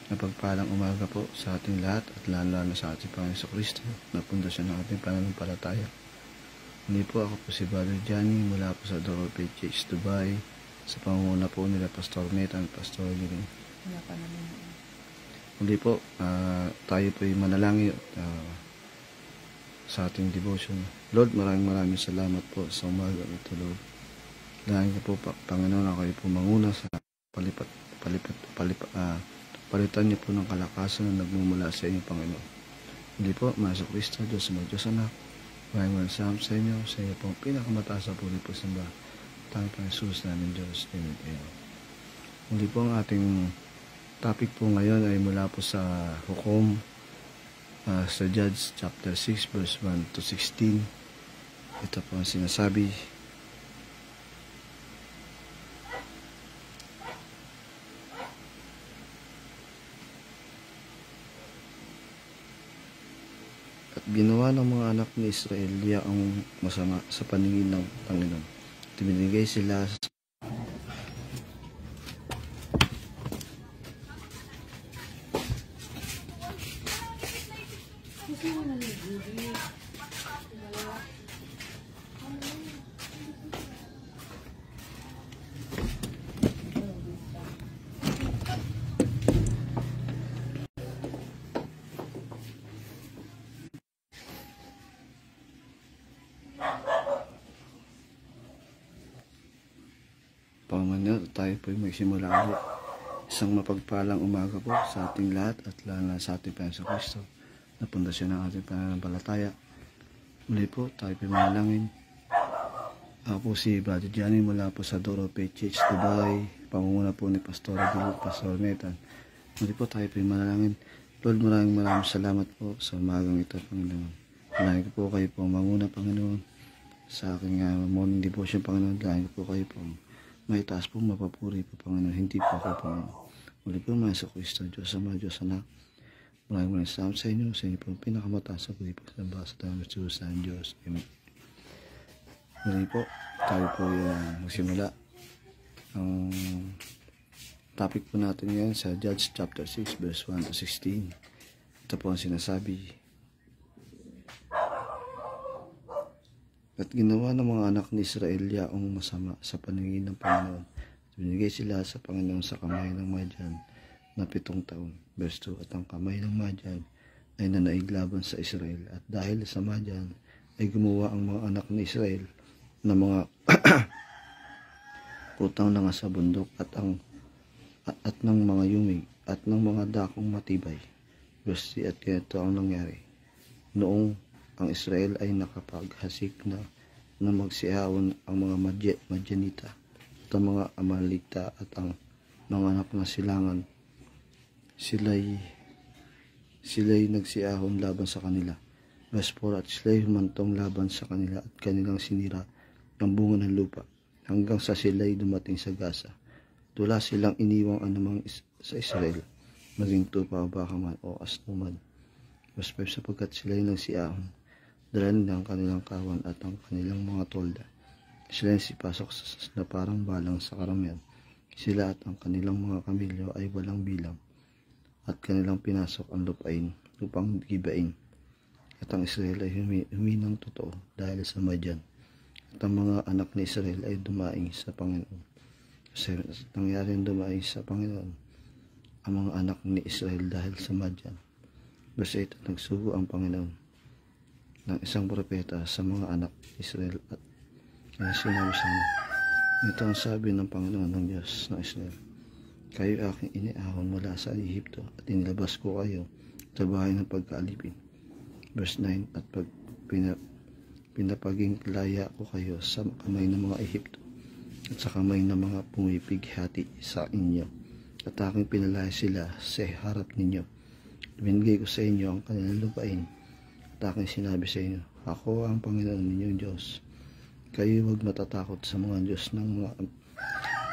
Napagpalang umaga po sa ating lahat at lalo-lalo sa ating Panginoon Kristo na pundasyon ng ating pananampalataya. Hindi po, ako po si Brother Johnny mula po sa Doro PHH Dubai sa pangunguna po nila Pastor Nathan, Pastor Giling. Hindi po, tayo po yung manalangin sa ating devotion. Lord, maraming salamat po sa umaga ito, Lord. Dahil ko po, Panginoon, ako po manguna sa palitan niyo po ng kalakasan na nagmumula sa inyo, Panginoon. Hindi po, Maso Kristo, Diyos mo, Diyos anak, maraming salamat sa inyo pong pinakamataas na puri po samba. Tanging pang Jesus namin, Diyos. Amen. Hindi po, ang ating topic po ngayon ay mula po sa Hukom, sa Judges chapter 6 verse 1 to 16. Ito po ang sinasabi: at ginawa ng mga anak ni Israel ang masama sa paningin ng Panginoon. Binigay sila sa Panginoon, tayo po ay magsimula ulit. Isang mapagpalang umaga po sa ating lahat at lalo sa ating Panginoon Kristo na pundasyon ng ating pananampalataya. Muli po, tayo po manalangin. Ako po si Brother Johnny mula po sa Doro PHH Dubai, pangunguna po ni Pastor Giling, Pastor Nathan. Muli po, tayo po manalangin. Lord, maraming salamat po sa umagang ito, Panginoon. Maraming po kayo po manguna, Panginoon, sa aking morning devotion, Panginoon. Maraming po kayo po may taas po mapapuri po, Panginoon. Hindi po ako, Panginoon. Muli po, Maso Kristo, Diyos Ama, Diyos Anak. Maraming salamat sa inyo. Sa inyo po pinakamataas na puri po sa basa ng Jesus ng Diyos. Amen. Muli po, tayo po magsimula. Ang topic po natin ngayon sa Judges chapter 6 verse 1 to 16. Ito po ang sinasabi: at ginawa ng mga anak ni Israel yaong masama sa paningin ng Panginoon. Binigay sila sa Panginoon sa kamay ng Madyan na 7 taon. Verse 2, at ang kamay ng Madyan ay nanaig laban sa Israel. At dahil sa Madyan ay gumawa ang mga anak ni Israel na mga putang na nga sa bundok at ng mga yumig at ng mga dakong matibay. Verse 3, at ganito ang nangyari. Noong ang Israel ay nakapaghasik na magsiahon ang mga Madyanita at ang mga Amalekita at ang mga anak na silangan. Sila'y nagsiahon laban sa kanila. Verse 4, at sila'y humantong laban sa kanila at kanilang sinira ang bunga ng lupa hanggang sa sila'y dumating sa Gaza. At wala silang iniwang anumang sa Israel, maging tupa o baka man o asno man. Verse 5, sapagkat sila'y nagsiahon, dala nila ang kanilang kawan at ang kanilang mga tolda. Sila sipasok na parang balang sa karamihan. Sila at ang kanilang mga kamilyo ay walang bilang. At kanilang pinasok ang lupang gibain. At ang Israel ay huminang totoo dahil sa Madyan. At ang mga anak ni Israel ay dumaing sa Panginoon. Kasi nangyari dumaing sa Panginoon ang mga anak ni Israel dahil sa Madyan. Verse 8, nagsugo ang Panginoon ng isang propeta sa mga anak ni Israel at sinabi sa kanila, ito ang sabi ng Panginoon ng Diyos ng Israel: kayo aking iniahon mula sa Ehipto at inilabas ko kayo sa bahay ng pagkaalipin. Verse 9, at pinapaging laya ko kayo sa kamay ng mga Ehipto at sa kamay ng mga pumipighati sa inyo, at aking pinalaya sila sa harap ninyo. Binigay ko sa inyo ang kanilang lupain. At aking sinabi sa inyo, ako ang Panginoon ninyong Diyos. Kayo huwag matatakot sa mga Diyos ng mga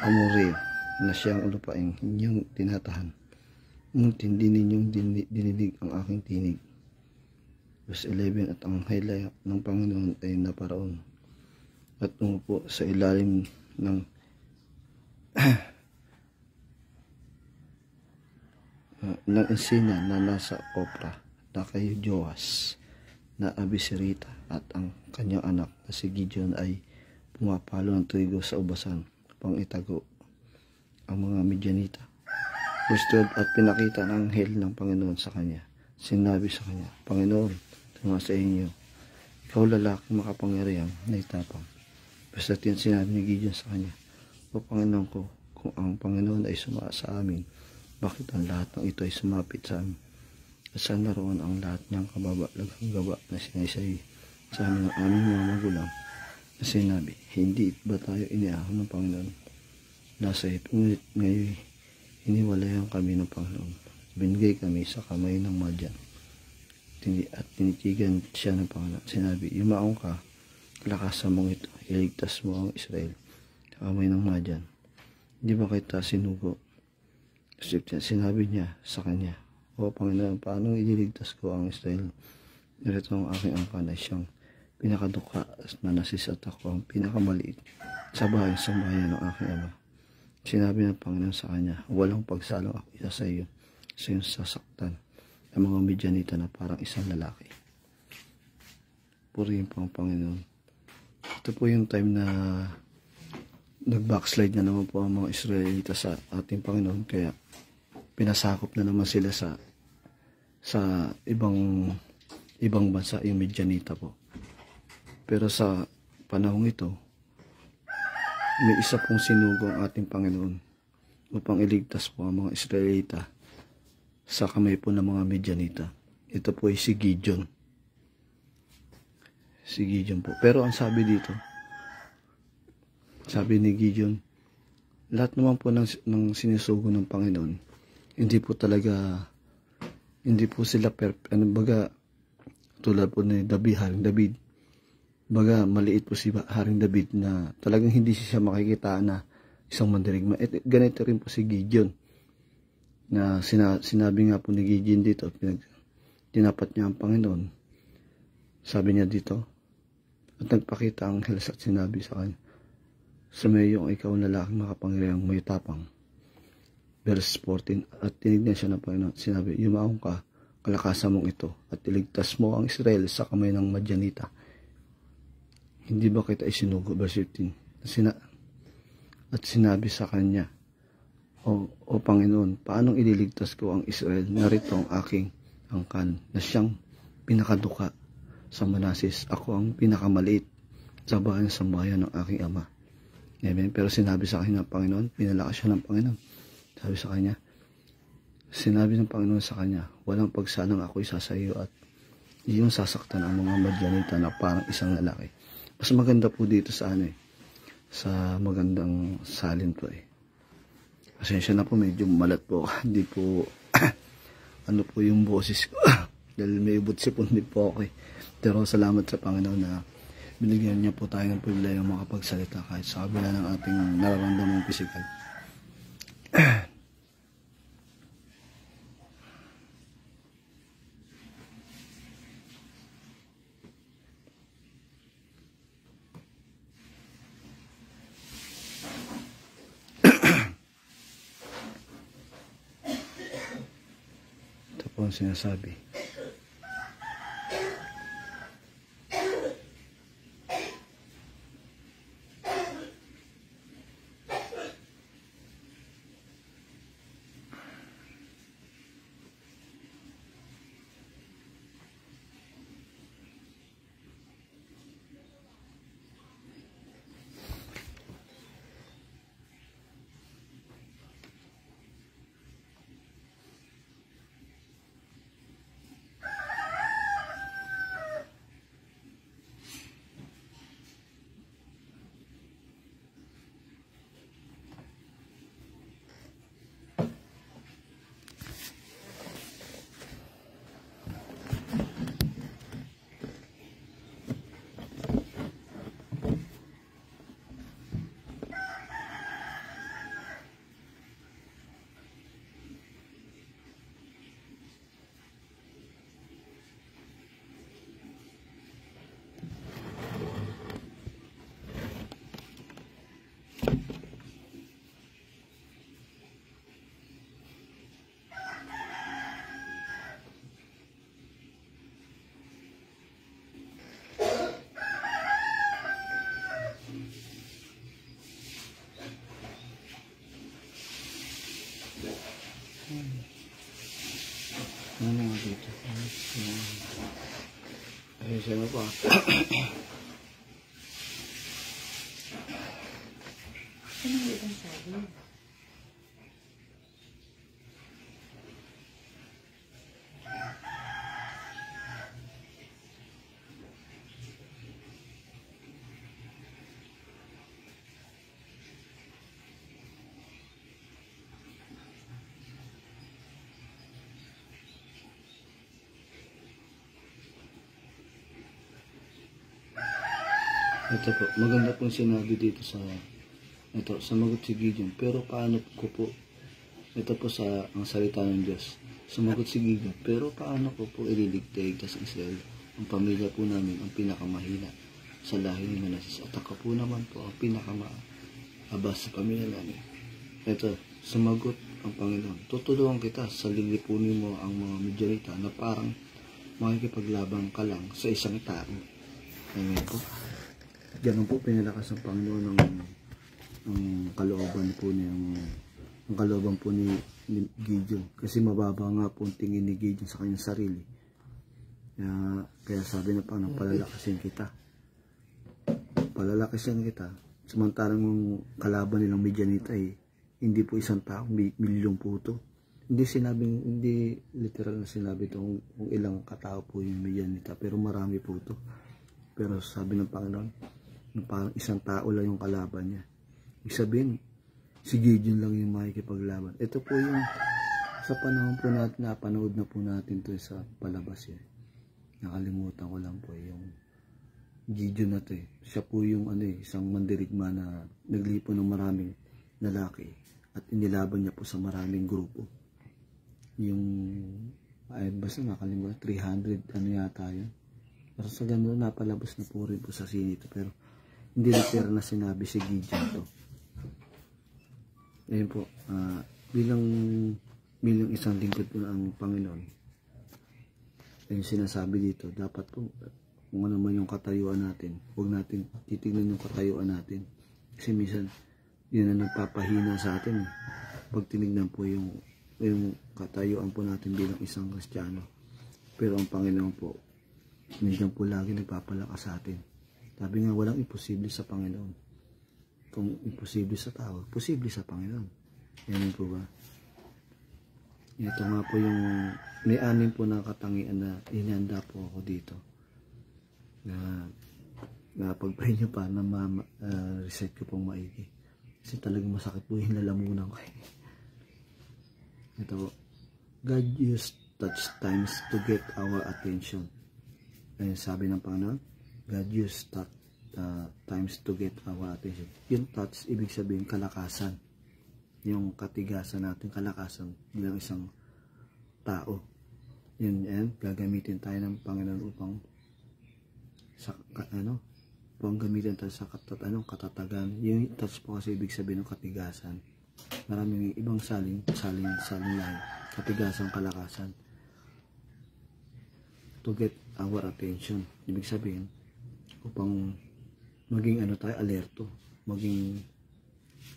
Amoreo na siyang lupain inyong tinatahan. Ngunit hindi ninyong dininig ang aking tinig. Verse 11, at ang anghel ng Panginoon ay naparoon at umupo sa ilalim ng ng Ensina na nasa Opra na kay Joas na Abisirita at ang kanyang anak na si Gideon ay pumapalo ng trigo sa ubasan upang itago ang mga Midianita. Verse 12, at pinakita ng anghel ng Panginoon sa kanya. Sinabi sa kanya, Panginoon, tuma sa inyo, ikaw lalaking makapangyarihan na itapang. Verse 13, sinabi ni Gideon sa kanya, O Panginoon ko, kung ang Panginoon ay suma sa amin, bakit ang lahat ng ito ay sumapit sa amin? At saan naroon ang lahat ng kababalaghang gaba na sinaysay sa amin ng aming mga magulang na sinabi, hindi ba tayo iniahon ng Panginoon? Nasa ngunit ngayon, iniwalayan kami ng Panginoon. Binigay kami sa kamay ng Madian. At tinitigan siya ng Panginoon. Sinabi, yumaong ka, kalakasan mong ito, iligtas mo ang Israel sa kamay ng Madian. Hindi ba kita sinugo? Sinabi niya sa kanya, O Panginoon, paano ililigtas ko ang Israel? Narito ang aking angkan ay siyang pinakaduka na nasisat ako ang pinakamaliit sa bayan ng aking ama. Sinabi ng Panginoon sa kanya, walang pagsalong ako isa sa iyo, sa iyong sasaktan ng mga Midianita na parang isang lalaki. Purihin po ang Panginoon. Ito po yung time na nag-backslide na naman po ang mga Israelita sa ating Panginoon, kaya pinasakop na naman sila sa ibang bansa, yung Midianita po. Pero sa panahong ito, may isa pong sinugo ang ating Panginoon upang iligtas po ang mga Israelita sa kamay po ng mga Midianita. Ito po ay si Gideon. Si Gideon po. Pero ang sabi dito, sabi ni Gideon, lahat naman po ng sinusugo ng Panginoon, hindi po sila baga, tulad po ni Haring David, baga maliit po si Haring David na talagang hindi siya makikita na isang mandirigma. Ganito rin po si Gideon na sinabi nga po ni Gideon dito, tinapat niya ang Panginoon. Sabi niya dito, at nagpakita ang anghel at sinabi sa kanya, Sumeyong ikaw na lalaking makapangyarihang may tapang. Verse 14, at tinignan siya ng Panginoon. Sinabi, yumaong ka, kalakasan mong ito, at iligtas mo ang Israel sa kamay ng Madianita. Hindi ba kita isinugo? Verse 15, at sinabi sa kanya, O Panginoon, paanong ililigtas ko ang Israel? Narito ang aking angkan, na siyang pinakaduka sa Manases. Ako ang pinakamaliit sa bayan ng aking ama. Amen. Pero sinabi sa kanya ng Panginoon, pinalakas siya ng Panginoon. Sinabi ng Panginoon sa kanya, walang pagsalang ako'y sasayo at iyong sasaktan ang mga Madianita na parang isang lalaki. Mas maganda po dito sa sa magandang salin po Pasensya na po, medyo malat po. Hindi po, ano po yung boses ko. Dahil may ubot-sipon din po ako Pero salamat sa Panginoon na binigyan niya po tayo ng pribilehyo makapagsalita kahit sa kabila ng ating nararamdamang pisikal. Ito po ang sinasabi. Ano nga dito? Ay, sana pa. Ano yung ibang sabi? Ito po, maganda pong sinabi dito sa ito, sumagot si Gideon. Pero paano ko po, ito po sa ang salita ng Diyos. Sumagot si Gideon, pero paano ko po ililigtas ang Israel? Ang pamilya po namin ang pinakamahina sa lahi ni Manasseh. At ako po naman po ang pinakamaabas sa pamilya namin. Ito, sumagot ang Panginoon. Tutulungan kita sa lilipunin mo ang mga Midianita na parang makikipaglaban ka lang sa isang tao. Amen po. Ganun po pinalakas ng Panginoon ang kalooban po niya, ang kalooban po ni Gideon. Kasi mababa nga po ang tingin ni Gideon sa kanyang sarili. Kaya sabi na Panginoon, palalakasin kita. Palalakasin kita. Samantarang yung kalaban nilang Midianita ay hindi po isang tao, milyong po ito. Hindi literal na sinabi ito kung ilang katao po yung Midianita, pero marami po ito. Pero sabi ng Panginoon, parang isang tao lang yung kalaban niya. Ibig sabihin, si Gideon lang yung makikipaglaban. Ito po yung sa panahon po natin, napanood na po natin to sa palabas eh. Nakalimutan ko lang po yung Gideon na to eh. Siya po yung isang mandirigma na naglipo ng maraming lalaki at inilaban niya po sa maraming grupo. Yung basta nakalimutan, 300 yata yun. Pero sa gano'n, napalabas na po rin po sa sinito. Pero hindi literal na sinabi si Gideon to. Ayun po, bilang isang lingkod po ng Panginoon, yung sinasabi dito, dapat po, kung ano man yung katayuan natin, huwag natin titignan yung katayuan natin. Kasi minsan, yun ang nagpapahina sa atin. Pag tinignan po yung katayuan po natin bilang isang Kristiyano. Pero ang Panginoon po, minsan po lagi nagpapalakas sa atin. Sabi nga, walang imposible sa Panginoon. Kung imposible sa tao, posible sa Panginoon. Yan po ba? Ito nga po yung may anim po na katangian na inihanda po ako dito. Na pag-pray nyo pa na reset ko pong maigi. Kasi talagang masakit po yung lalamunan ko. Ito po. God used touch times to get our attention. Ayun sabi ng Panginoon, God used times to get our attention. Yung touch, ibig sabihin kalakasan. Yung katigasan natin, kalakasan bilang isang tao. Yun, gagamitin tayo ng Panginoon upang gamitin tayo sa katatagan. Yung touch po kasi ibig sabihin ng katigasan. Maraming ibang salin lain. Katigasan, kalakasan. To get our attention. Ibig sabihin, upang maging tayo, alerto. Maging,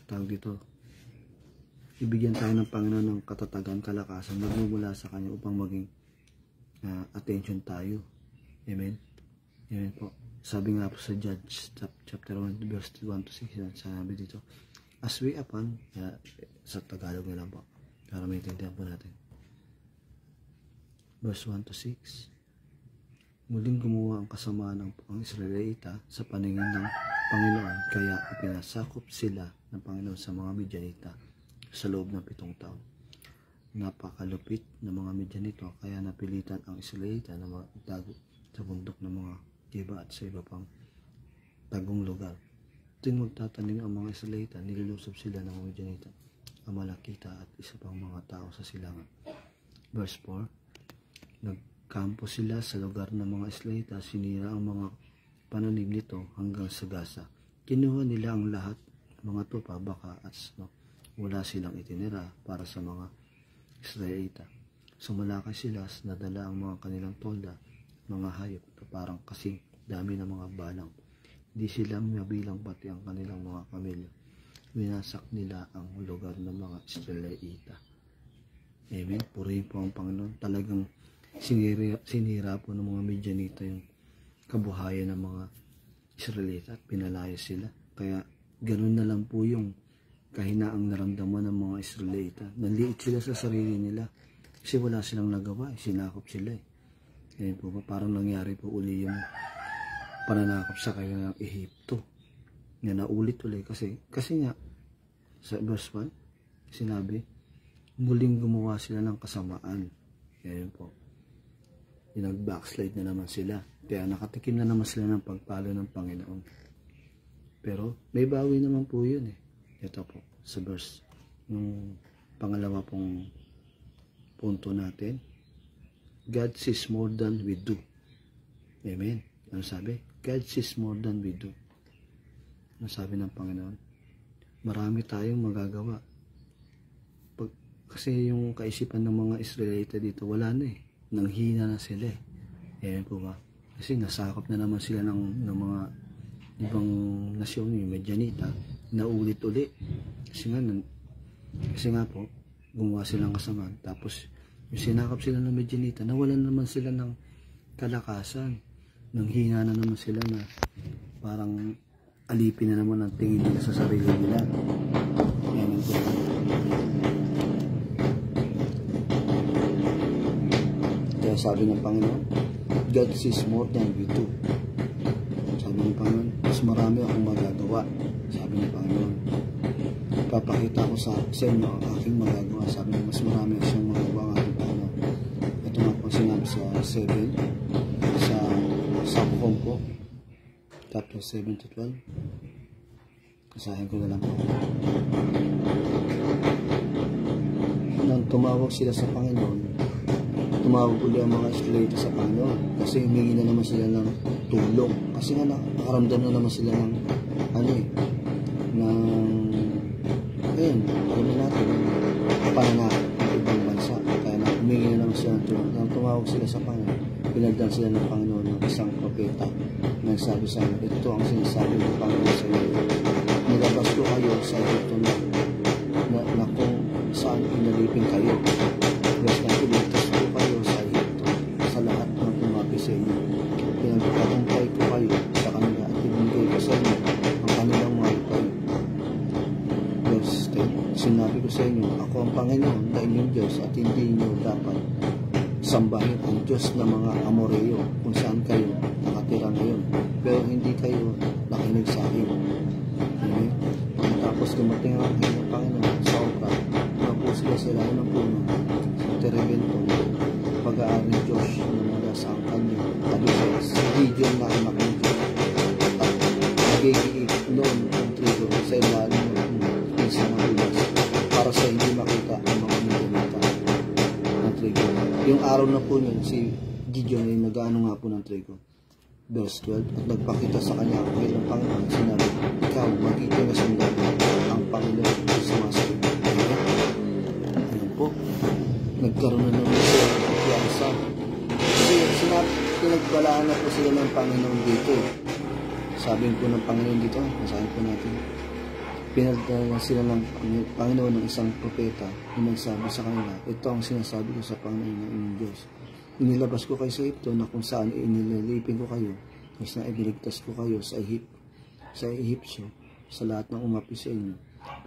tawag dito, ibigyan tayo ng Panginoon ng katatagan, kalakasan, magmumula sa Kanya upang maging attention tayo. Amen? Amen po. Sabi nga po sa Judges chapter 1 verse 1 to 6, sabi dito, as we upon, sa Tagalog na lang po, para maintindihan po natin. Verse 1 to 6, muling gumawa ang kasamaan ang Israelita sa paningin ng Panginoon, kaya ipinasakop sila ng Panginoon sa mga Midianita sa loob ng 7 taon. Napakalupit ng mga Midianito, kaya napilitan ang Israelita na magtago sa bundok ng mga Giba at sa iba pang tagong lugar. Tuwing magtatanim ang mga Israelita, nilulusob sila ng mga Midianita, Amalekita at isa pang mga tao sa silangan. Verse 4, nagkampo sila sa lugar ng mga Israelita, sinira ang mga pananim nito hanggang sa Gaza. Kinuha nila ang lahat ng mga tupa, baka at snow. Wala silang itinira para sa mga Israelita. Sumalakay sila, nadala ang mga kanilang tolda, mga hayop na parang kasing dami ng mga balang. Hindi sila mabilang pati ang kanilang mga kamilyo. Winasak nila ang lugar ng mga Israelita. Amen. Purihin po ang Panginoon. Talagang sinira po ng mga Midianita yung kabuhayan ng mga Israelita at pinalaya sila. Kaya ganun na lang po yung kahinaang naramdaman ng mga Israelita. Nanliit sila sa sarili nila kasi wala silang nagawa. Sinakop sila. Ayan po ba? Parang nangyari po uli yung pananakop sa kanilang Ehipto. Na naulit uli kasi nga sa verse 1 sinabi, muling gumawa sila ng kasamaan. Ayan po. Nag-backslide na naman sila. Kaya nakatikim na naman sila ng pagpalo ng Panginoon. Pero may bawi naman po yun eh. Ito po, sa verse, yung pangalawa pong punto natin. God sees more than we do. Amen. Ano sabi? God sees more than we do. Ano sabi ng Panginoon? Marami tayong magagawa. Kasi yung kaisipan ng mga Israelita dito, wala na eh. Nanghina na sila eh. Ayan po ba? Kasi nasakop na naman sila ng mga ibang nasyon, yung Midianita, na ulit-uli. Kasi nga po, gumawa silang kasamaan. Tapos, yung sinakop sila ng Midianita, nawalan naman sila ng kalakasan. Nanghina na naman sila na parang alipin na naman ang tingin nila sa sarili nila. Ayan po. Kaya sabi ng Panginoon, God sees more than we do. Sabi ng Panginoon, mas marami akong magagawa. Sabi ng Panginoon, papakita ko sa inyo ang aking magagawa. Sabi ng mas marami siyang magagawa ang aking Panginoon. Ito nga po sinabi sa 7, sa Bukom po, chapter 7 to 12. Kasahin ko na lang po. Nang tumawag sila sa Panginoon, tumawag ulit ang mga Israelita sa Panginoon kasi humingi na naman sila ng tulong. Kasi nga nakaramdam na naman sila ng ayun, alam na natin, pananakot ng ibang bansa. Kaya humingi na naman sila ng tulong. Nang tumawag sila sa Panginoon, pinagdan sila ng Panginoon ng isang propeta na nagsabi sa amin, ito ang sinasabi ng Panginoon sa inyo. Nilabas ko kayo sa Egypto na kung saan pinalipin kayo. Yes, na iligtas ko kayo sa Egypto, sa lahat ng tumapi sa inyo. Pinagpatampay ko kayo sa kanila at ibigay ko sa inyo ang kanilang mga lupay. Verse 10, sinabi ko sa inyo, ako ang Panginoon na inyong Diyos at hindi inyo dapat sambahin ang Diyos ng mga Amoreo kung saan kayo nakatira ngayon. Pero hindi kayo nakinig sa akin. Okay? Tapos dumating ang inyong Panginoon sa Opra, napo sila sa ilalim ng puno sa Terebento, pag-aari ng Diyos na mula sa angkan niyo. Sabi sa Gideon na anak ng Diyos at nagigiit noon ang trigo sa ilalim ng isang ulas para sa hindi makita ang mga Midianita ng trigo. Yung araw na po niyan, si Gideon ay nag-ano nga po ng trigo. Verse 12, at nagpakita sa kanya ang kailang Panginoon, sinabi, ikaw, magiging na sundalo ang Panginoon sa mga sarili. Ayun po, nagkaroon na naman sila ng kumpiyansa. Kasi pinagbalaan na po sila ng Panginoon dito. Sabi po ng Panginoon dito, masahin po natin, pinagdala sila ng Panginoon ng isang propeta na nagsabi sa kanila, ito ang sinasabi ko sa Panginoon ng inyong Diyos. Inilabas ko kayo sa Egypto na kung saan inililipin ko kayo, kasi na ibiligtas ko kayo sa Egyptio, sa lahat ng umapi sa inyo.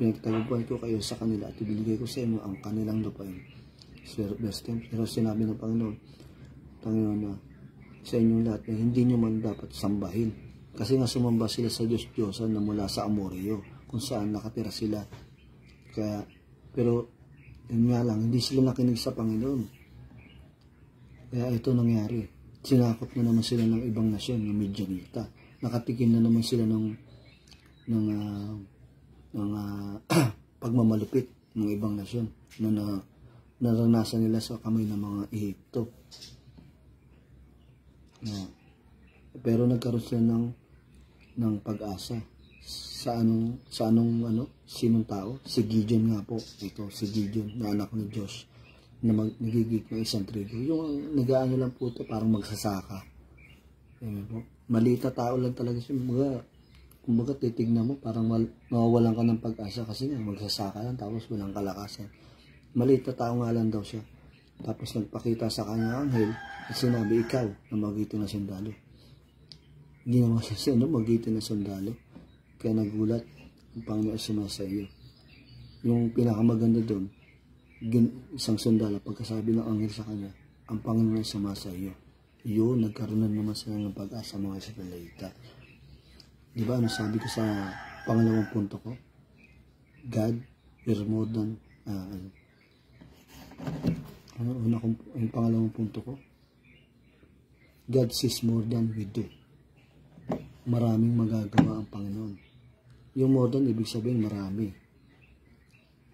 Pinagtagubuhan ko kayo sa kanila at ibigay ko sa inyo ang kanilang lupain. Verse 10, pero sinabi ng Panginoon na sa inyong lahat na hindi nyo man dapat sambahin. Kasi nga sumamba sila sa Diyos-Diyosan na mula sa Amoreo, kung saan nakatira sila. Kaya, pero yun nga lang, hindi sila nakinig sa Panginoon. Kaya ito nangyari. Sinakop na naman sila ng ibang nasyon, ng Midianita. Nakatikim na naman sila ng pagmamalupit ng ibang nasyon na naranasan nila sa kamay ng mga Ehipto. Pero nagkaroon sila ng pag-asa. Sinong tao? Si Gideon nga po. Ito, si Gideon, na anak ni Josh, na nagigit ng isang trigo. Yung nag-aano lang po ito, parang magsasaka. Ayan po. Malita tao lang talaga siya. Kumbaga titignan mo, parang mawawalan ka ng pag-asa kasi nga magsasaka lang tapos walang kalakasan. Maliit na tao nga lang daw siya. Tapos nagpakita sa kanya anghel at sinabi, ikaw na magitin na sundalo. Hindi naman siya magitin na sundalo. Kaya nagulat, ang Panginoon ay sumasa iyo. Yung pinakamaganda doon, isang sundalo, pagkasabi ng anghel sa kanya, ang Panginoon ay sumasa iyo. Yun, nagkaroon na naman sila ng pag-asa mga Israelita. Diba, ano sabi ko sa pangalawang punto ko? God is more than, yung pangalawang punto ko? God sees more than we do. Maraming magagawa ang Panginoon. Yung more than, ibig sabihin marami.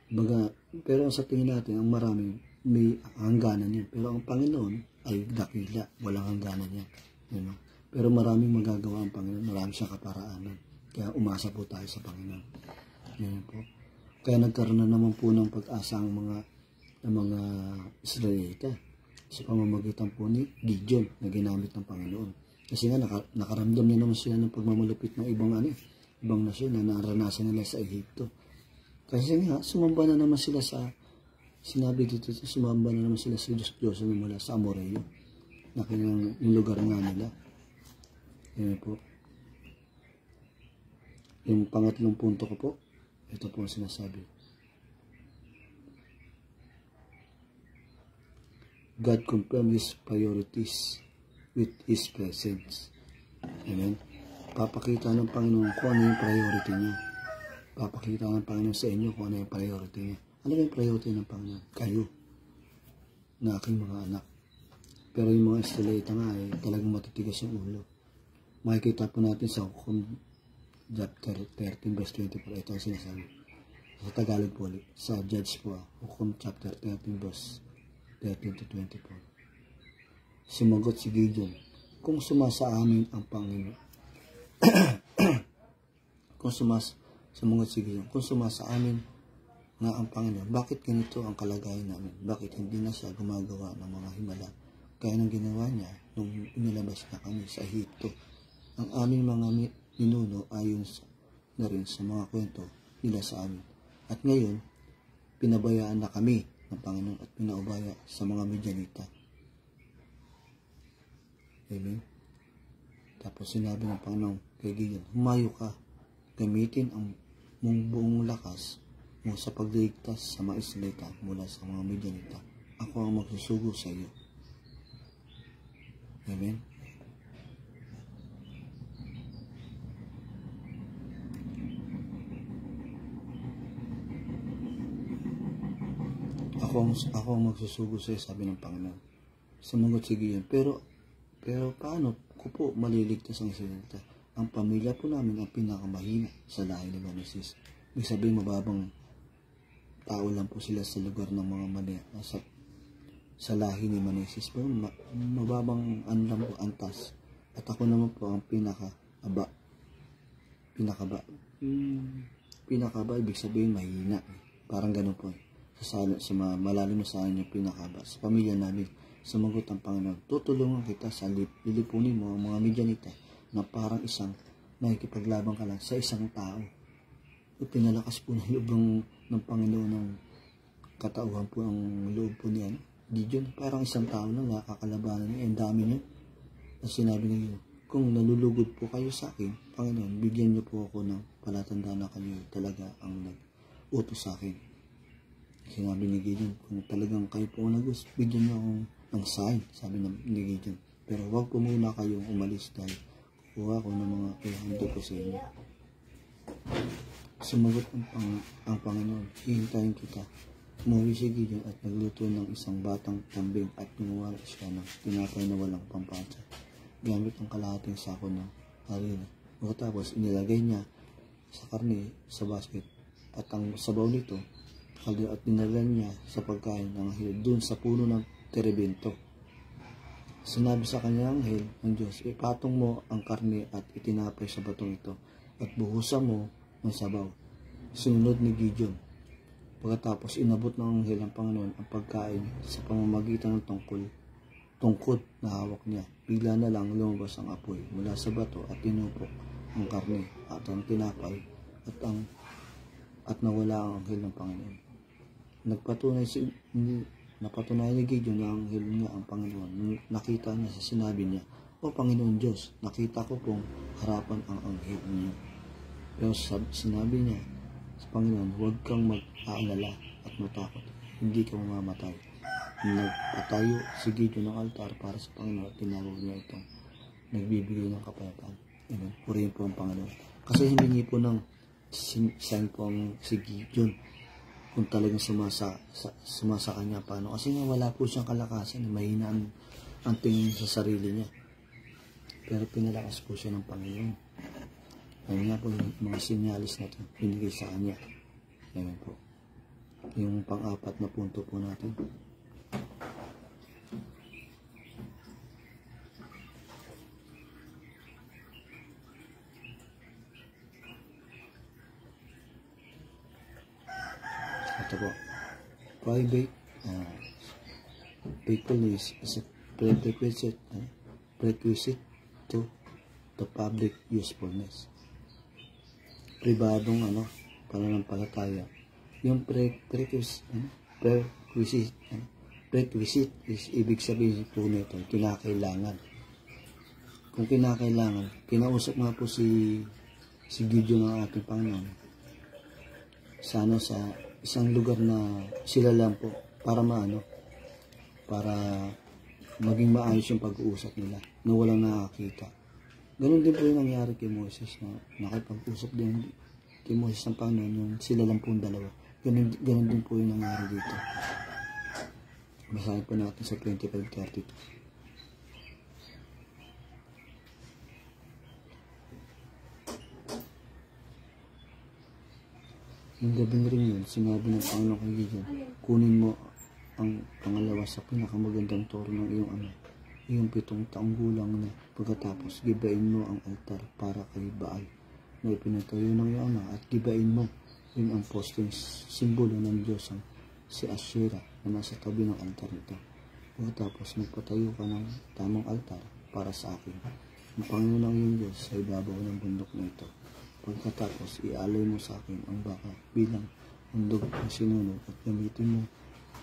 Baga, pero sa tingin natin, ang marami, may hangganan yan. Pero ang Panginoon ay dakila. Walang hangganan yan. You know? Pero maraming magagawa ang Panginoon. Marami siyang kaparaanan. Kaya umasa po tayo sa Panginoon. Yan po. Kaya nagkaroon na naman po ng pag-asa ang mga Israelita sa pamamagitan po ni Gideon na ginamit ng Panginoon. Kasi nga nakaramdam na naman sila ng pagmamalupit ng ibang nasyon na naranasan nila sa Ehipto. Kasi nga sumamba na naman sila sa sinabi dito, sumamba na naman sila sa Diyos na mula sa Amoreo na yung lugar nga nila. Yan po. Yung pangatlong punto ko po, ito po ang sinasabi. God confirms His priorities with His presence. Amen. Papakita ng Panginoon kung ano yung priority niya. Papakita ng Panginoon sa inyo kung ano yung priority niya. Ano yung priority ng Panginoon? Kayo. Na aking mga anak. Pero yung mga Israelita nga ay talagang matitigas yung ulo. Makikita po natin sa Hukom chapter 13 verse 24. Ito ang sinasabi. Sa Tagalog po ulit. Sa Judge po. Hukom chapter 13 verse 13 to 24. Sumagot si Gideon, kung sumasa amin ang Panginoon. Sumagot si Gideon, kung sumasa amin nga ang Panginoon, bakit ganito ang kalagayan namin? Bakit hindi na siya gumagawa ng mga himala? Kaya nang ginawa niya nung inilabas na kami sa Ehipto. Ang aming mga ninuno ayon na rin sa mga kwento nila sa amin. At ngayon, pinabayaan na kami ng Panginoon at pinaubaya sa mga Midianita. Amen. Tapos sinabi ng Panginoon kay Gideon, humayo ka, gamitin ang mong buong lakas mo sa pagligtas sa mga Israelita mula sa mga Midianita. Ako ang magsusugo sa iyo. Amen. Ako ang magsusugo sa iyo, sabi ng Panginoon. Sumagot si Gideon, pero paano ko po maliligtas ang Israelita? Ang pamilya po namin ang pinakamahina sa lahi ni Manasseh. Ibig sabihin, mababang tao lang po sila sa lugar ng mga sa lahi ni Manasseh. Pero mababang lang po antas. At ako naman po ang pinakaba. Pinakaba, ibig sabihin mahina. Parang ganun po. Sa malalim na sa akin yung pinakaba. Sa pamilya namin, sumagot ang Panginoon, tutulungan kita sa lilipunin mo ang mga Midianita na parang isang nakikipaglaban ka lang sa isang tao. Pinalakas po ng loob ng Panginoon ng katauhan po ang loob po niya. Gideon, parang isang tao na nakakalabanan niya. Ang dami niya. At sinabi niya, kung nalulugod po kayo sa akin, Panginoon, bigyan niyo po ako ng palatandaan na kayo talaga ang nag-utos sa akin. Sinabi ni Gideon, kung talagang kayo po nag-utos, bigyan niyo akong ng sign, sabi ni Gideon. Pero huwag po muna kayong umalis dahil kukuha ko ng mga ihanda ko sa inyo. Sumagot ang Panginoon, hihintayin kita. Umuwi si Gideon at nagluto ng isang batang kambing at gumawa siya ng tinapay na walang pampatsa gamit ang kalahating sako ng harina. Tapos inilagay niya sa karne sa basket at ang sabaw nito at dinala niya sa pagkain ng anghel doon sa puno ng terebinto. Sinabi sa kanya ang anghel ng Diyos, ipatong mo ang karne at itinapay sa batong ito at buhusan mo ng sabaw. Sinunod ni Gideon. Pagkatapos inabot ng anghel ng Panginoon ang pagkain sa pamamagitan ng tungkod na hawak niya. Bigla na lang lumabas ang apoy mula sa bato at tinupok ang karne at ang tinapay at nawala ang anghel ng Panginoon. Napatunay ni Gideon na anghel nga ang Panginoon. Nung nakita niya sinabi niya, "O Panginoon Diyos, nakita ko pong harapan ang anghel niyo." Pero sinabi niya sa Panginoon, "Huwag kang mag-aalala at matakot. Hindi ka mamamatay." Nagpatayo si Gideon ng altar para sa Panginoon at tinawag niya itong nagbibigay ng kapayapaan. Amen. Purihin po ang Panginoon. Kasi hiningi po ng sign po ang si Gideon kung talagang sumasa kanya paano. Kasi nga wala po siyang kalakasan. Mahina ang tingin sa sarili niya. Pero pinalakas po siya ng Panginoon. Ayun nga po yung mga sinyalis na ito binigay sa kanya. Amen po. Yung pang-apat na punto po natin. Ito po. Private faithfulness is a prerequisite to the public usefulness. Pribadong pananampalataya. Yung prerequisite is ibig sabihin po nito, kinakailangan. Kung kinakailangan, kinausap nga po si Gideon ng ating Panginoon sa isang lugar na sila lang po para para maging maayos yung pag-uusap nila na walang nakakita. Ganun din po yung nangyari kay Moses na nakipag-usap din kay Moses ng Panginoon yung sila lang po dalawa. Ganun din po yung nangyari dito. Basahin po natin sa 25:32. Yung gabing rin yun, sinabi ng Panginoon kay Gideon, "Kunin mo ang pangalawa sa pinakamagandang toro ng iyong ama, iyong 7 taong gulang na pagkatapos gibain mo ang altar para kay Baal na ipinatayo ng iyong ama at gibain mo yun ang posteng simbolo ng Diyos si Asherah na nasa tabi ng altar nito. Pagkatapos magpatayo ka ng tamang altar para sa akin, ang Panginoon ng iyong Diyos sa ibabaw ng bundok na ito. Pagkatapos ialay mo sa akin ang baka bilang handog na sinunod at gamitin mo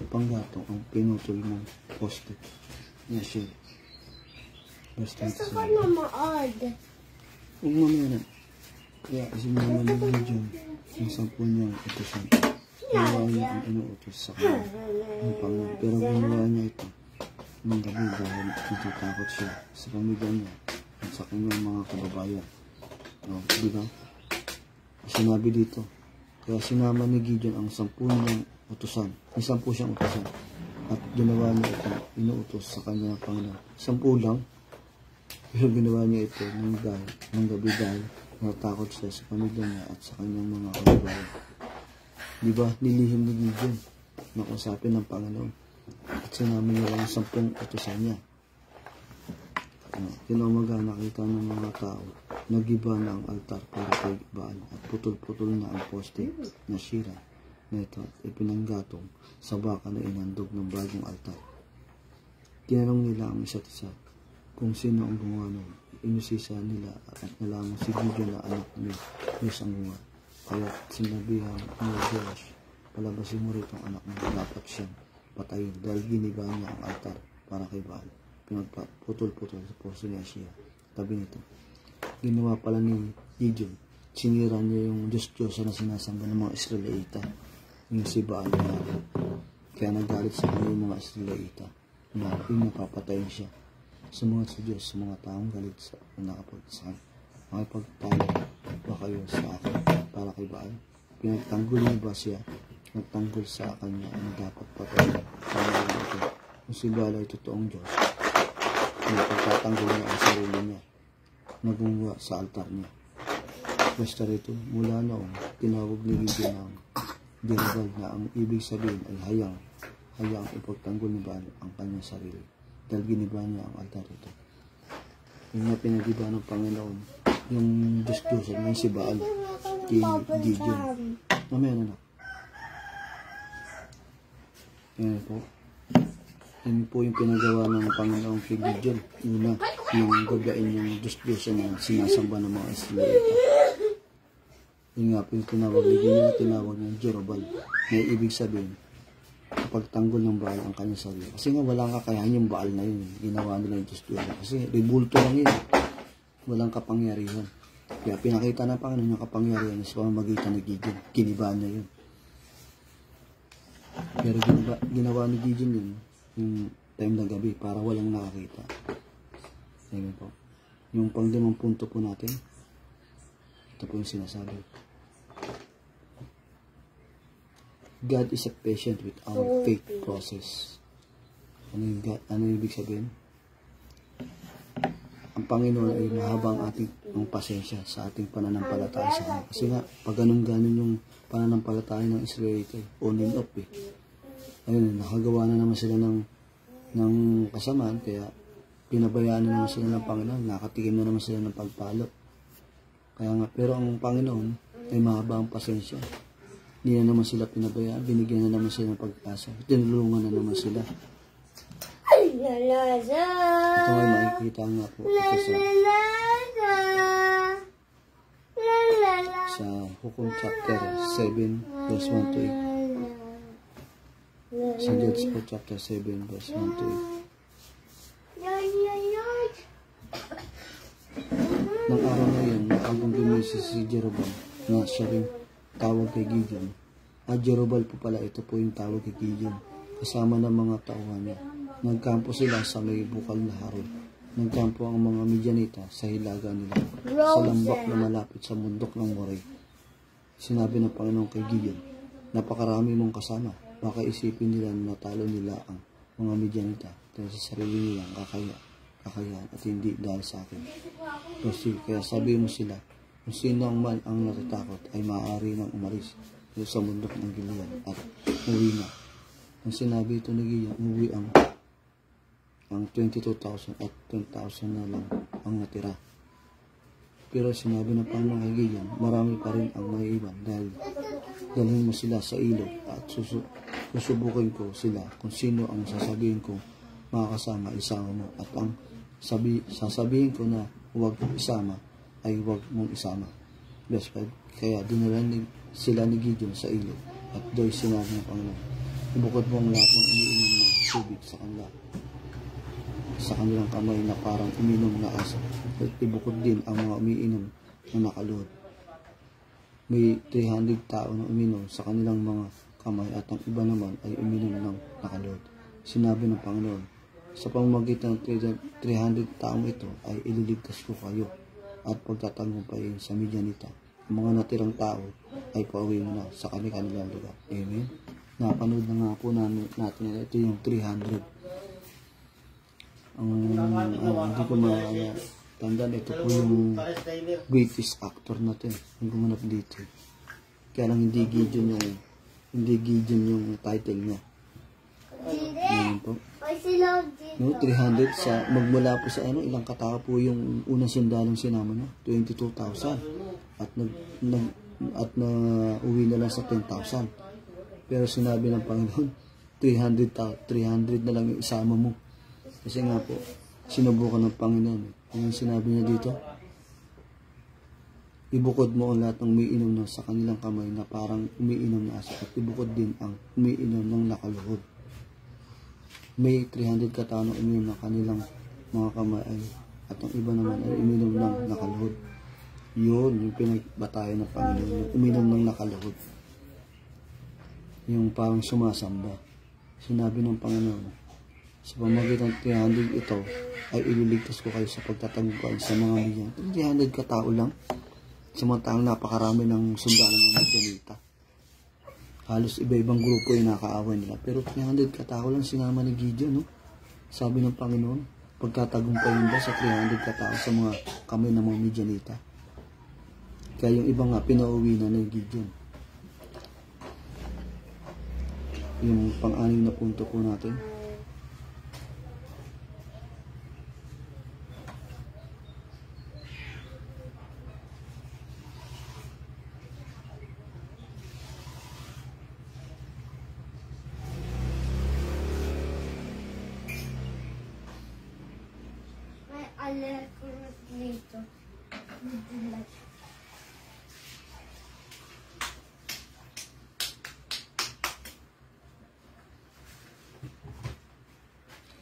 panggatong ang pinutol mong poste ni Asherah." Basta ito sa huwag mamaya na. Kaya sinama ni Gideon ang 10 niyang utusan. Ginawa niya ang inuutos sa kanya ng Panginoon. Pero ginawa niya ito ng gabi dahil natatakot siya sa pamilya niya at sa kanyang mga kababayan. Diba? Sinabi dito, kaya sinama ni Gideon ang 10 niyang utusan. May 10 siyang utusan. At ginawa niya ito, inuutos sa kanya ng Panginoon. 10 lang. Pero ginawa niya ito ng gabi dahil natakot siya sa pamilya niya at sa kanyang mga kababayan. Diba? Nilihim ni Gideon na usapin ng Panginoon. At sinama niya lang 10 utusan niya. Kinaumaga nakita ng mga tao, nagiba na ang altar para kay Baal at putol-putol na ang poste na Asherah na ito at ipinanggatong sa baka na inandog ng bagong altar. Tinanong nila ang isa't isa kung sino ang gumawa nun. Inusisa nila at nalaman si Gideon na anak ni Diyos ang gumawa. Kaya sinabihan ni Joash, "Palabasin mo rito ang anak mo, dapat siyang patayin dahil giniba niya ang altar para kay Baal." Pinagputol-putol sa poste ni Asherah. Tabi nito, ginawa pala ni Gideon, sinira niya yung Diyos-Diyosa na sinasamba ng mga Israelita, yung si Baal na. Kaya nagalit sa kanya yung mga Israelita na napapatayin siya sa mga Diyos, sa mga taong galit sa nakapagsahan. Makipagtayo ba kayo sa akin para kay Baal? Pinagtanggol niya ba siya? Nagtanggol sa kanya ang dapat patayin sa mga ito. Kung si Baal ay totoong Diyos, pagtatanggol niya ang sarili niya na gumawa sa altar niya. Basta rito, mula noong tinawag ni Gideon ang Jerubal na ang ibig sabihin ay hayang ipagtanggol ni Baal ang kanyang sarili dahil giniba niya ang altar ito. Yung nga pinagiba ng Panginoon yung Diyos ng si Baal kay Gideon. Mamaya na. Yan po. Yan po yung pinagawa ng Panginoon kay Gideon. Una, yung gagain yung Diyos na sinasamba ng mga Israelita. Yung nga po yung tinawag ni Gideon, tinawag ng Jerubal. Na ibig sabihin, kapag tanggol ng Baal ang kanyang sarili. Kasi nga walang kakayahan yung Baal na yun. Ginawa nila yung Diyos doon. Kasi ribulto lang yun. Walang kapangyarihan. Kaya pinakita ng Panginoon yung kapangyarihan sa pamamagitan ni Gideon. Kinibahan niya yun. Pero ginawa ni Gideon yun yung time na gabi para walang nakakita. Amen po. Yung pang-limang punto po natin, ito po yung sinasabi. God is a patient with our faith process. Ano yung ibig sabihin? Ang Panginoon ay mahabang ang pasensya sa ating pananampalataya sa Kanya. Kasi nga, pag ganun yung pananampalataya ng Israelite, on and off eh. Ayun, nakagawa na naman sila ng kasamaan, kaya pinabayaan na naman sila ng Panginoon, nakatikim na naman sila ng pagpalo. Kaya nga, pero ang Panginoon ay mahaba ang pasensya. Hindi na naman sila pinabayaan, binigyan na naman sila ng pag-asa. Tinulungan na naman sila. Ito ay makikita nga po ito sa Hukom chapter 7 verse 1 to 8. Sa Judges po chapter 7 verse 1 to 8. Nang araw na yun, nakagong gumising si Jerubal na siya rin tawag kay Gideon. Jerubal po pala, ito po yung tawag kay Gideon. Kasama ng mga tauhan niya. Nagkampo sila sa may bukal na harod. Nagkampo ang mga Midianita sa hilaga nila, sa lambak na malapit sa mundok ng Moreh. Sinabi ng Panginoon kay Gideon, napakarami mong kasama. Baka isipin nila na natalo nila ang mga Midianita dahil sa sarili nilang kakayahan at hindi dahil sa akin. Kasi kaya sabi mo sila, kung sino ang man ang natatakot ay maaari nang umalis sa mundok ng Gilead at uwi na. Ang sinabi ito ni Gideon, umuwi ang 22,000 at 10,000 na lang ang natira. Pero sinabi ng Panginoon kay Gideon, marami pa rin ang maiiwan dahil dalhin mo sila sa ilog at susubukin ko sila kung sino ang sasabihin ko makakasama, isama mo, at ang sasabihin ko na huwag isama ay huwag mong isama. Verse 5. Kaya dinala sila ni Gideon sa ilog at do'y sinabi ng Panginoon, ibukod mo ang lahat ng umiinom ng tubig sa kanilang kamay na parang uminom na aso. At ibukod din ang mga umiinom na nakaluhod. May 300 tao na uminom sa kanilang mga kamay at ang iba naman ay uminom ng nakaluhod. Sinabi ng Panginoon, sa pamamagitan ng 300 taong ito ay ililigtas ko kayo at pagtatagumpayin sa Midianita. Ang mga natirang tao ay pauwi mo na sa kanilang lugar. Amen. Napanood na nga po natin na ito yung 300. Hindi ko matandaan, ito po yung greatest actor natin ang gumanap dito. Kaya lang hindi Gideon yung title niya. Ayan po. No, 300 sa magmula po sa ilang katao po yung unang sundalong sinama niya, 22,000 at na uwi na lang sa 10,000. Pero sinabi ng Panginoon, 300 na lang yung isama mo. Kasi nga po, sinubukan ng Panginoon. Yung sinabi niya dito, ibukod mo ang lahat ng umiinom sa kanilang kamay na parang umiinom na aso at ibukod din ang umiinom ng nakaluhod. May 300 katao na umiinom ng kanilang mga kamay at ang iba naman ay umiinom ng nakaluhod. Yun, yung pinagbatayan ng Panginoon, yung umiinom ng nakaluhod. Yung parang sumasamba. Sinabi ng Panginoon, sa pamamagitan ng 300 ito ay ililigtas ko kayo sa pagtatagumpay sa mga Midian. 300 katao lang. Samantalang napakarami ng sundalo ng Midianita. Halos iba-ibang grupo yung nakaaway nila. Pero 300 katao lang sinama ni Gideon. No? Sabi ng Panginoon, pagtatagumpayin ba sa 300 katao sa mga kamay ng mga Midianita? Kaya yung iba nga pinauwi na ni Gideon. Yung pang-anim na punto po natin. Dito.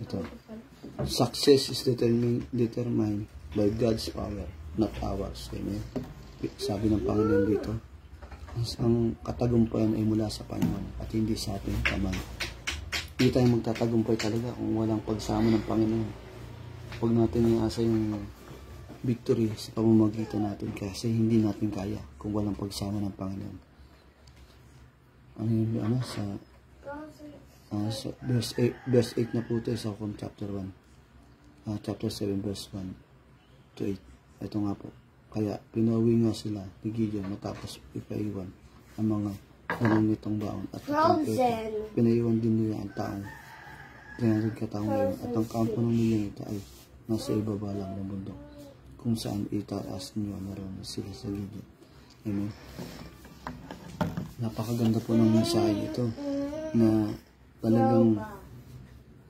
Ito. Success is determined by God's power, not ours. Amen. Sabi ng Panginoon dito, ang katagumpayan ay mula sa Panginoon at hindi sa ating kamay. Hindi tayo magtatagumpay talaga kung walang pagsama ng Panginoon. Huwag natin iasa yung victory sa pamamagitan natin kasi hindi natin kaya kung walang pagsama ng Panginoon. Sa verse 8 na po ito sa chapter 1. Chapter 7 verse 1 to 8. Ito nga po. Kaya pinawi nga sila ni Gideon matapos ipaiwan ang mga nangunitong baon at pinaiwan din nila ang taong tinatag kataong ngayon at ang kampo ng Midianita ay nasa ibaba lang ng bundok kung saan itaas niyo naroon sila sa Gideon. Amen. Napakaganda po ng mensahe ito na talagang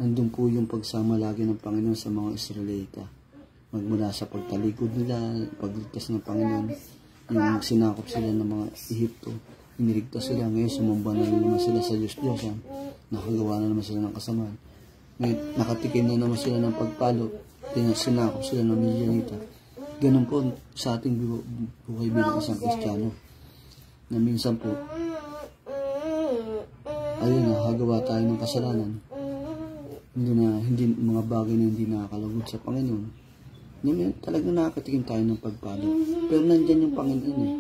nandun po yung pagsama lagi ng Panginoon sa mga Israelita. Magmula sa pagtalikod nila, pagligtas ng Panginoon, yung sinakop sila ng mga Ehipto, inirigtas sila. Ngayon, sumamba na naman sila sa Diyos-Diyosan, nakagawa na naman sila ng kasamaan. Ngayon, nakatikim na naman sila ng pagpalo, sinakop sila ng Midianita. Ganun po sa ating buhay bilang isang Kristiyano. Na minsan po, ayun na, hagawa tayo ng kasalanan. Hindi mga bagay na hindi nakakalugod sa Panginoon. Talagang nakakatikim tayo ng pagpalo. Pero nandyan yung Panginoon eh.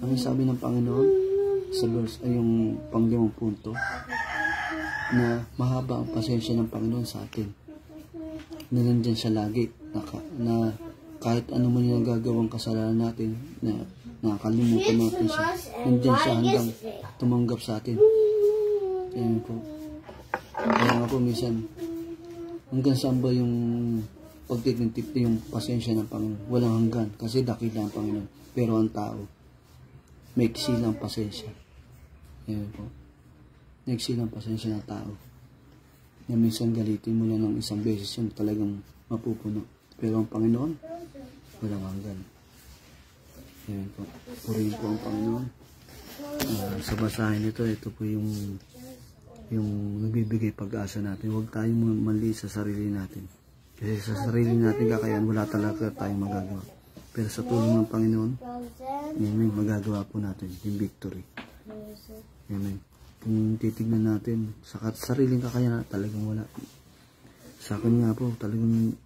Ang sabi ng Panginoon sa verse ay yung pang-5 punto na mahaba ang pasensya ng Panginoon sa atin. Na nandyan siya lagi. Na kahit ano man yung gagawang kasalanan natin, na nakakalimutan natin siya. Nandyan siya hanggang tumanggap sa atin. Ayan po. Kaya nga po minsan, hanggang saan ba yung pagtitintip yung pasensya ng Panginoon? Walang hanggan kasi dakila ang Panginoon. Pero ang tao, may silang pasensya. Ayan po. May silang pasensya ng tao. Na minsan galitin mo lang ng isang beses yun, talagang mapupuno. Pero ang Panginoon, walang hanggan. Ayan po. Purihin po ang Panginoon. Sa basahin nito, ito po yung nagbibigay pag-asa natin. Huwag tayong mali sa sarili natin. Kasi sa sarili natin kakayan, wala talaga tayong magagawa. Pero sa tulong ng Panginoon, amen, magagawa po natin yung victory. Amen. Kung titignan natin, sa sariling kakayan, talagang wala. Sa akin nga po, talagang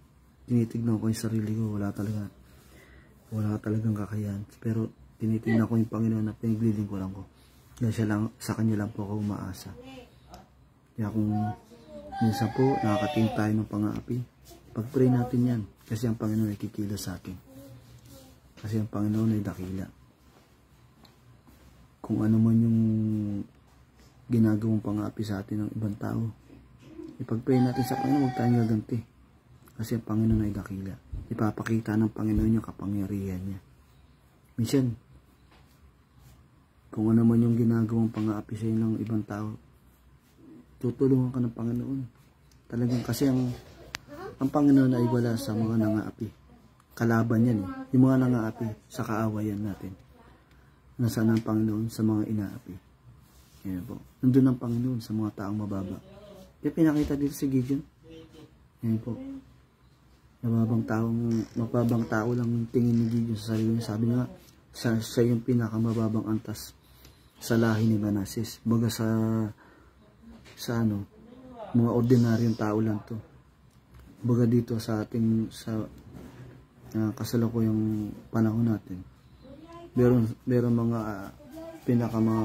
tinitignan ko yung sarili ko, wala talagang kakayan. Pero tinitignan ko yung Panginoon na pinaglilingkuran ko. Dahil sa Kanya lang po ako umaasa. Kaya kung minsan po, nakakatingin tayo ng pang-aapi, pag-pray natin yan. Kasi ang Panginoon ay kikilos sa atin. Kasi ang Panginoon ay dakila. Kung ano man yung ginagawang pang-aapi sa atin ng ibang tao, ipag-pray natin sa Panginoon, huwag tayong gaganti. Kasi ang Panginoon ay dakila. Ipapakita ng Panginoon yung kapangyarihan niya. Minsan, kung ano man yung ginagawang pang-aapi sa ng ibang tao, tutulungan ka ng Panginoon. Talagang kasi ang Panginoon ay wala sa mga nangaapi. Kalaban yan eh. Yung mga nangaapi sa kaawayan natin. Nasaan ang Panginoon sa mga inaapi. Yan po. Nandun ang Panginoon sa mga taong mababa. Kaya pinakita dito si Gideon. Yan po. Mababang tao lang yung tingin ni Gideon sa sarili niya. Sabi niya, siya yung pinakamababang antas sa lahi ni Manases. Baga sa mga ordinaryong tao lang to. Baga dito sa ating kasalukuyang panahon natin, meron mga mga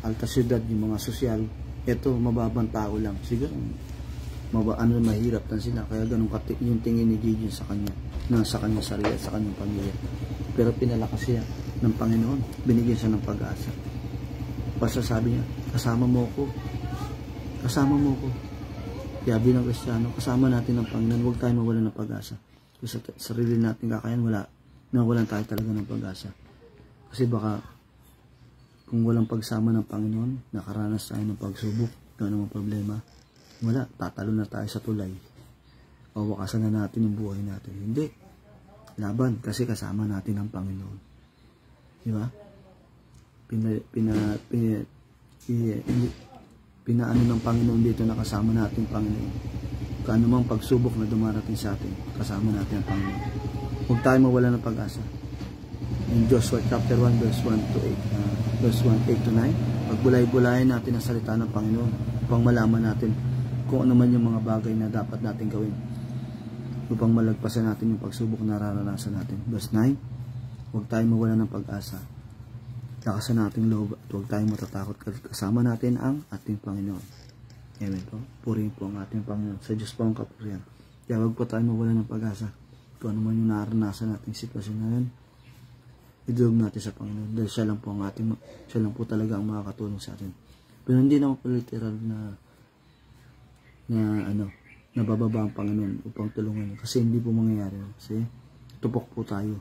alta syudad, yung mga sosyal. Ito mababang tao lang siguro, mahirap lang sila, kaya ganun yung tingin ni Gideon sa kanya, sa kanyang sarili at sa kanyang pamilya. Pero pinalakas siya ng Panginoon, binigyan siya ng pag-asa. Basta sabi niya, kasama mo ko. Kaya bilang Kristiyano, kasama natin ang Panginoon. Huwag tayo mawalan ng pag-asa. Kung sa sarili natin kakayan, nawalan tayo talaga ng pag-asa. Kasi baka, kung walang pagsama ng Panginoon, nakaranas tayo ng pagsubok, gano'n ang problema, wala, tatalo na tayo sa tulay. Wawakasan na natin yung buhay natin. Hindi. Laban, kasi kasama natin ang Panginoon. Di ba? Pinaano ng Panginoon dito na kasama natin Panginoon. Kaano mang pagsubok na dumarating sa atin, kasama natin ang Panginoon. Huwag tayo mawala ng pag-asa. In Joshua chapter 1 verse 1 to 8, verse 1, 8 to 9, pagbulay-bulayan natin ang salita ng Panginoon upang malaman natin kung ano man yung mga bagay na dapat natin gawin upang malagpasan natin yung pagsubok na nararanasan natin. Verse 9, huwag tayong mawala ng pag-asa. Lakasan natin loob at huwag tayong matatakot. Kasama natin ang ating Panginoon. Amen po. Purihin po ang ating Panginoon. Sa Diyos po ang kapurihan. Kaya huwag po tayong mawala ng pag-asa. Kung ano man yung naranasan nating sitwasyon na yun, idulog natin sa Panginoon. Dahil siya lang po talaga ang makakatulong sa atin. Pero hindi naman po literal na bababa ang Panginoon upang tulungan. Kasi hindi po mangyayari. Kasi tupok po tayo.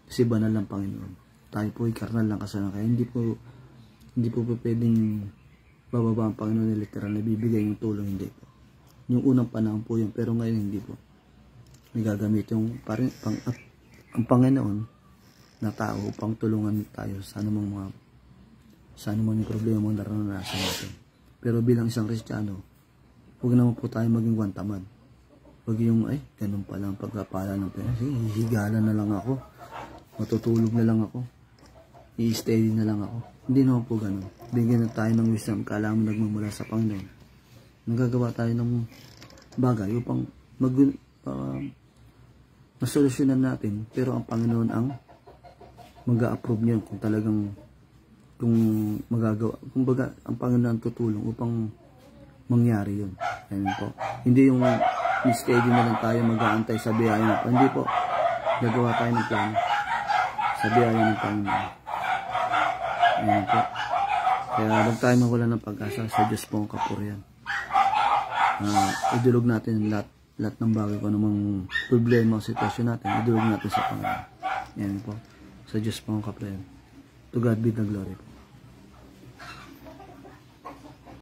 Kasi banal lang Panginoon. Tayo po ay karnal lang kasalanan. Kaya hindi po pwedeng bababa ang Panginoon na literal na bibigay yung tulong. Hindi po. Yung unang panahon po yun. Pero ngayon hindi po. May gagamit yung ang Panginoon na tao upang tulungan tayo sa anumang yung problema na naranasan natin. Pero bilang isang Kristiyano, huwag naman po tayo maging wantamad. Huwag yung, ganun pala ang pagkapala ng pera. Hihigalan na lang ako. Matutulog na lang ako. I-steady na lang ako. Hindi naman po ganun. Bigyan na tayo ng wisdom. Kala mo nagmumula sa Panginoon. Nagagawa tayo ng bagay upang masolusyonan natin. Pero ang Panginoon ang mag-a-approve niyo kung talagang magagawa. Kumbaga, ang Panginoon tutulong upang mangyari yun. Ayan po. Hindi yung steady na lang tayo mag-aantay sa biyaya na po. Hindi po. Gagawa tayo ng plano sa biyaya ng Panginoon. Ayan po. Kaya huwag tayo mawala ng pag-asa. Sa Diyos po ang kapurihan. Idulog natin lahat ng bagay kung anumang problema o sitwasyon natin. Idulog natin sa Panginoon. Ayan po. Sa Diyos po ang kapurihan. To God be the glory po.